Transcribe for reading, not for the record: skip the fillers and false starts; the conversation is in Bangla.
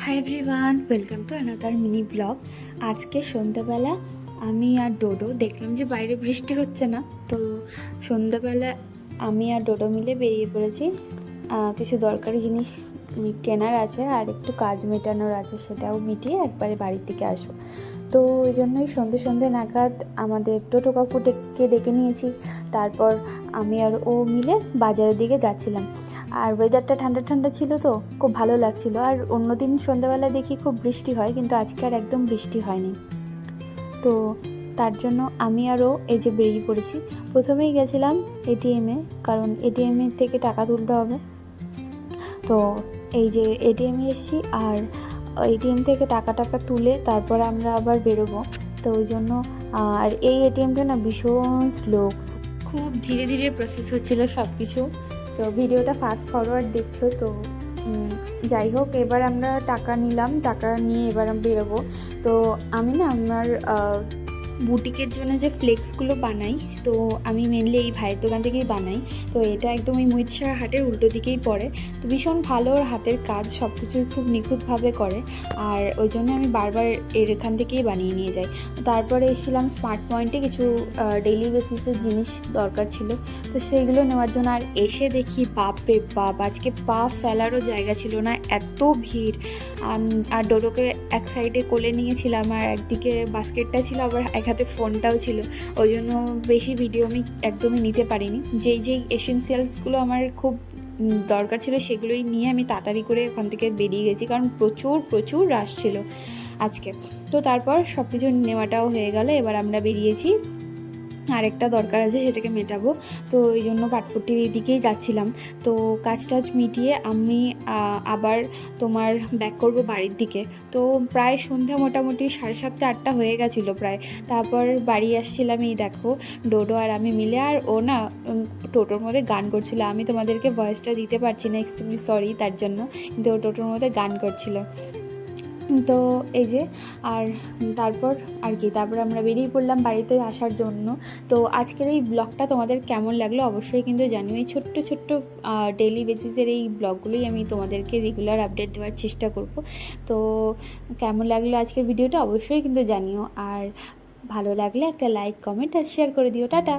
Hi everyone, welcome to another mini blog. আজকে সন্ধ্যাবেলা আমি আর ডোডো দেখলাম যে বাইরে বৃষ্টি হচ্ছে না, তো সন্ধ্যাবেলা আমি আর ডোডো মিলে বেরিয়ে পড়েছি। কিছু দরকারি জিনিস কেনার আছে আর একটু কাজ মেটানোর আছে, সেটাও মিটিয়ে একবারে বাড়ির দিকে আসবো। তো ওই জন্যই সন্ধে সন্ধে নাগাদ আমাদের টোটো কাকুকে ডেকে নিয়েছি। তারপর আমি আর ও মিলে বাজারের দিকে যাচ্ছিলাম। আর ওয়েদারটা ঠান্ডা ঠান্ডা ছিল, তো খুব ভালো লাগছিল। আর অন্যদিন সন্ধ্যাবেলা দেখি খুব বৃষ্টি হয়, কিন্তু আজকে আর একদম বৃষ্টি হয়নি। তো তার জন্য আমি আরও এই যে বেরিয়ে পড়েছি। প্রথমেই গেছিলাম এটিএমে, কারণ এটিএমের থেকে টাকা তুলতে হবে। তো এই যে এটিএমে এসেছি, আর এটিএম থেকে টাকা তুলে তারপর আমরা আবার বেরোবো। তো ওই জন্য আর এই এটিএমটা না ভীষণ স্লো, খুব ধীরে ধীরে প্রসেস হচ্ছিলো সব কিছু। তো ভিডিওটা ফাস্ট ফরওয়ার্ড দেখছো তো। যাই হোক, এবার আমরা টাকা নিলাম, টাকা নিয়ে এবার আমি বেরোবো। তো আমি না আমার বুটিকের জন্য যে ফ্লেক্সগুলো বানাই, তো আমি মেনলি এই ভাইয়ের দোকান থেকেই বানাই। তো এটা একদম ওই মহিষার হাটের উল্টো দিকেই পড়ে। তো ভীষণ ভালো, ওর হাতের কাজ সব কিছুই খুব নিখুঁতভাবে করে, আর ওই জন্য আমি বারবার এখান থেকেই বানিয়ে নিয়ে যাই। তারপরে এসেছিলাম স্মার্ট পয়েন্টে, কিছু ডেইলি বেসিসের জিনিস দরকার ছিল, তো সেইগুলো নেওয়ার জন্য। আর এসে দেখি বাপরে বাপ, আজকে পা ফেলারও জায়গা ছিল না, এত ভিড়। আর ডোডোকে এক সাইডে কোলে নিয়েছিলাম, আর একদিকে বাস্কেটটা ছিল, আবার এক হাতে ফোনটাও ছিল। ওই জন্য বেশি ভিডিও আমি একদমই নিতে পারিনি। যেই এসেনশিয়ালসগুলো আমার খুব দরকার ছিল সেগুলোই নিয়ে আমি তাড়াতাড়ি করে ওখান থেকে বেরিয়ে গেছি, কারণ প্রচুর রাশ ছিল আজকে। তো তারপর সব কিছু নেওয়াটাও হয়ে গেল, এবার আমরা বেরিয়েছি। আরেকটা দরকার আছে, সেটাকে মেটাবো। তো এই জন্য পাটপট্টির এই দিকেই যাচ্ছিলাম। তো কাজ টাজ মিটিয়ে আমি আবার তোমার ব্যাক করব বাড়ির দিকে। তো প্রায় সন্ধ্যা মোটামুটি 7:30 8টা হয়ে গেছিলো প্রায়। তারপর বাড়ি আসছিলাম, এই দেখো ডোডো আর আমি মিলে। আর ও না টোটোর মধ্যে গান করছিল, আমি তোমাদেরকে ভয়েসটা দিতে পারছি না, এক্সট্রিমলি সরি তার জন্য, কিন্তু ও টোটোর মধ্যে গান করছিল। তো এই যে আর তারপর আমরা বেরিয়ে পড়লাম বাড়িতে আসার জন্য। তো আজকের এই ব্লগটা তোমাদের কেমন লাগলো অবশ্যই কিন্তু জানিও। এই ছোট্ট ডেইলি বেসিসের এই ব্লগগুলোই আমি তোমাদেরকে রেগুলার আপডেট দেওয়ার চেষ্টা করব। তো কেমন লাগলো আজকের ভিডিওটা অবশ্যই কিন্তু জানিও, আর ভালো লাগলে একটা লাইক, কমেন্ট আর শেয়ার করে দিও। টাটা।